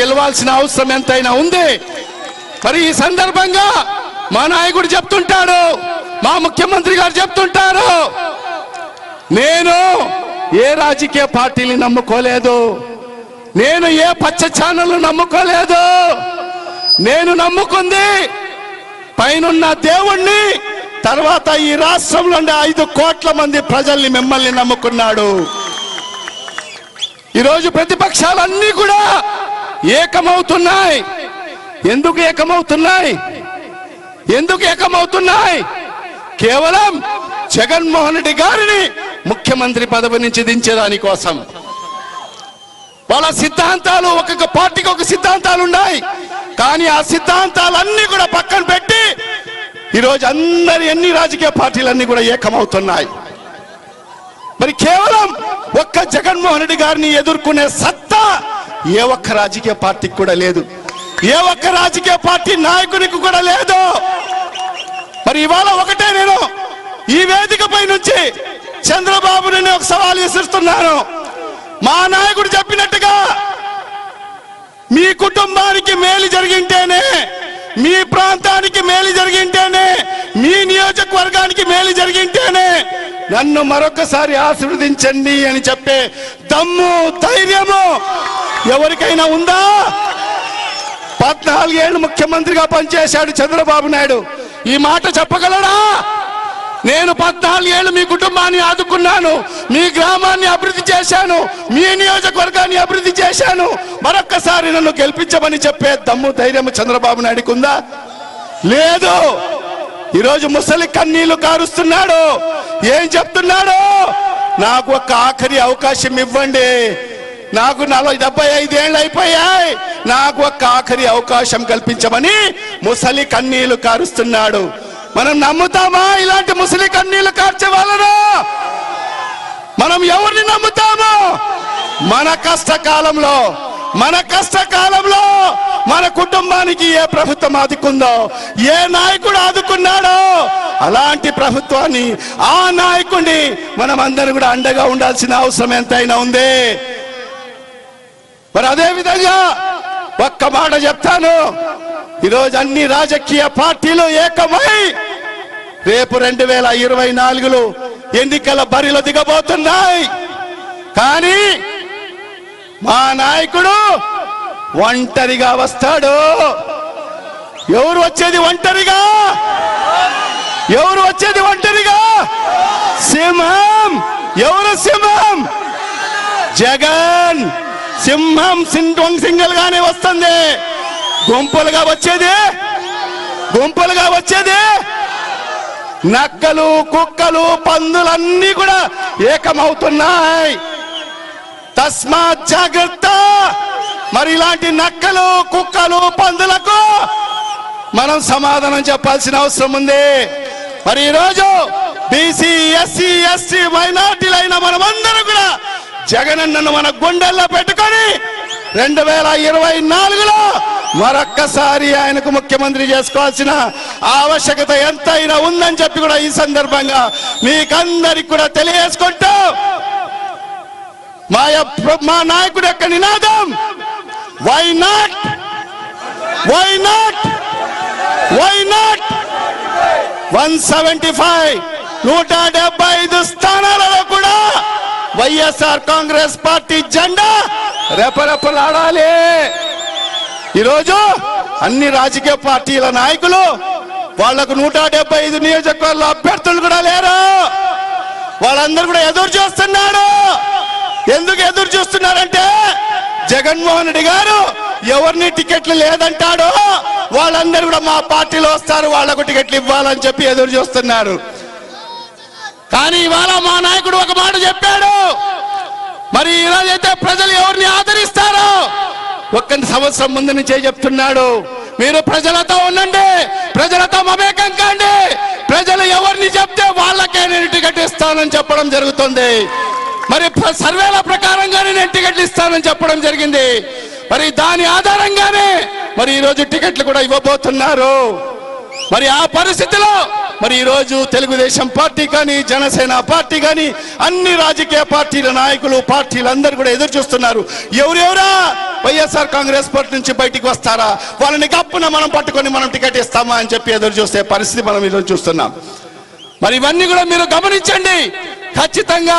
గెలవాల్సిన అవసరం ఎంతైనా ఉంది. మరి ఈ సందర్భంగా మా నాయకుడు చెప్తుంటాడు, మా ముఖ్యమంత్రి గారు చెప్తుంటారు, నేను ఏ రాజకీయ పార్టీని నమ్ముకోలేదు, నేను ఏ పచ్చ ఛానల్ నమ్ముకోలేదు, నేను నమ్ముకుంది పైనున్న దేవుణ్ణి, తర్వాత ఈ రాష్ట్రంలో 5 కోట్ల మంది ప్రజల్ని, మిమ్మల్ని నమ్ముకున్నాడు. ఈరోజు ప్రతిపక్షాలన్నీ కూడా ఏకమవుతున్నాయి. ఎందుకు ఏకమవుతున్నాయి? ఎందుకు ఏకమవుతున్నాయి? కేవలం జగన్మోహన్ రెడ్డి గారిని ముఖ్యమంత్రి పదవి నుంచి దించేదాని కోసం. వాళ్ళ సిద్ధాంతాలు, ఒక్కొక్క పార్టీకి ఒక సిద్ధాంతాలు ఉన్నాయి, కానీ ఆ సిద్ధాంతాలన్నీ కూడా పక్కన పెట్టి ఈరోజు అన్ని రాజకీయ పార్టీలన్నీ కూడా ఏకమవుతున్నాయి. మరి కేవలం ఒక్క జగన్మోహన్ రెడ్డి గారిని ఎదుర్కొనే సత్తా ఏ ఒక్క రాజకీయ పార్టీకి కూడా లేదు, ఏ ఒక్క రాజకీయ పార్టీ నాయకునికి కూడా లేదు. మరి ఇవాళ ఒకటే నేను ఈ వేదికపై నుంచి చంద్రబాబుని ఒక సవాల్ విసురుతున్నాను. మా నాయకుడు చెప్పినట్టుగా మీ కుటుంబానికి మేలు జరిగింటేనే, మీ ప్రాంతానికి మేలు జరిగింటేనే, మీ నియోజకవర్గానికి మేలు జరిగింటేనే నన్ను మరొకసారి ఆశీర్వదించండి అని చెప్పే దమ్ము, ధైర్యము ఎవరికైనా ఉందా? 14 ఏళ్ళు ముఖ్యమంత్రిగా పనిచేశాడు చంద్రబాబు నాయుడు. ఈ మాట చెప్పగలడా? నేను 14 ఏళ్ళు మీ కుటుంబాన్ని ఆదుకున్నాను, మీ గ్రామాన్ని అభివృద్ధి చేశాను, మీ నియోజకవర్గాన్ని అభివృద్ధి చేశాను, మరొక్కసారి నన్ను గెలిపించమని చెప్పే దమ్ము, ధైర్యం చంద్రబాబు నాయుడుకు ఉందా? లేదు. ఈరోజు ముసలి కన్నీళ్లు కారుస్తున్నాడు. ఏం చెప్తున్నాడు? నాకు ఒక ఆఖరి అవకాశం ఇవ్వండి, నాకు 40-75 ఏళ్ళు అయిపోయాయి, నాకు ఒక ఆఖరి అవకాశం కల్పించమని ముసలి కన్నీళ్లు కారుస్తున్నాడు. మనం నమ్ముతామా ఇలాంటి ముసలి కన్నీళ్లు కార్చే వాళ్ళను? మనం ఎవరిని నమ్ముతాము? మన కష్టకాలంలో మన కుటుంబానికి ఏ ప్రభుత్వం ఆదుకుందో, ఏ నాయకుడు ఆదుకున్నాడో అలాంటి ప్రభుత్వాన్ని, ఆ నాయకుడిని మనం అందరూ కూడా అండగా ఉండాల్సిన అవసరం ఎంతైనా ఉంది. మరి అదే విధంగా ఒక్క మాట చెప్తాను, ఈరోజు అన్ని రాజకీయ పార్టీలు ఏకమై రేపు 2024లో ఎన్నికల బరిలో దిగబోతున్నాయి. కానీ మా నాయకుడు ఒంటరిగా వస్తాడు. ఎవరు వచ్చేది ఒంటరిగా? ఎవరు వచ్చేది ఒంటరిగా? సింహం. ఎవరు సింహం? జగన్. సింహం సింగిల్ గానే వస్తుంది. గుంపులుగా వచ్చేది నక్కలు, కుక్కలు, పందులన్నీ కూడా ఏకమవుతున్నాయి. తస్మాత్ జాగ్రత్త. మరి ఇలాంటి నక్కలు, కుక్కలు, పందులకు మనం సమాధానం చెప్పాల్సిన అవసరం ఉంది. మరి ఈరోజు బీసీ, ఎస్సీ, ఎస్టీ, మైనార్టీలైన మనమందరం కూడా జగనన్నను మన గుండెల్లో పెట్టుకొని 2024లో మరొక్కసారి ఆయనకు ముఖ్యమంత్రి చేసుకోవాల్సిన ఆవశ్యకత ఎంతైనా ఉందని చెప్పి కూడా ఈ సందర్భంగా మీకందరికి కూడా తెలియజేసుకుంటూ, మా నాయకుడు యొక్క నినాదం వై నాట్ 175 175 స్థానాలలో కూడా వైఎస్ఆర్ కాంగ్రెస్ పార్టీ జెండా రెపరెపలాడాలి. ఈరోజు అన్ని రాజకీయ పార్టీల నాయకులు వాళ్లకు 175 నియోజకవర్గాల అభ్యర్థులు కూడా లేరు. వాళ్ళందరూ కూడా ఎదురు చూస్తున్నారు. ఎందుకు ఎదురు చూస్తున్నారంటే జగన్మోహన్ రెడ్డి గారు ఎవరిని టికెట్లు లేదంటాడో వాళ్ళందరూ కూడా మా పార్టీలో వస్తారు, వాళ్లకు టికెట్లు ఇవ్వాలని చెప్పి ఎదురు చూస్తున్నారు. కానీ ఇవాళ మా నాయకుడు ఒక మాట చెప్పాడు. మరి ఈరోజైతే ప్రజలు ఎవరిని ఆదరిస్తారో 1 సంవత్సరం ముందు నుంచే చెప్తున్నాడు, మీరు ప్రజలతో ఉండండి, ప్రజలతో మమేకం కాండి, ప్రజలు ఎవరిని చెప్తే వాళ్ళకే నేను టికెట్ ఇస్తానని చెప్పడం జరుగుతుంది. మరి సర్వేల ప్రకారంగానే నేను టికెట్లు ఇస్తానని చెప్పడం జరిగింది. మరి దాని ఆధారంగానే మరి ఈరోజు టికెట్లు కూడా ఇవ్వబోతున్నారు. మరి ఆ పరిస్థితిలో మరి ఈరోజు తెలుగుదేశం పార్టీ కానీ, జనసేన పార్టీ కానీ, అన్ని రాజకీయ పార్టీల నాయకులు, పార్టీలందరూ కూడా ఎదురు చూస్తున్నారు. ఎవరెవరా వైఎస్ఆర్ కాంగ్రెస్ పార్టీ నుంచి బయటికి వస్తారా, వాళ్ళని గప్పున మనం పట్టుకొని మనం టికెట్ ఇస్తామా అని చెప్పి ఎదురు చూసే పరిస్థితి మనం ఈరోజు చూస్తున్నాం. మరి ఇవన్నీ కూడా మీరు గమనించండి. ఖచ్చితంగా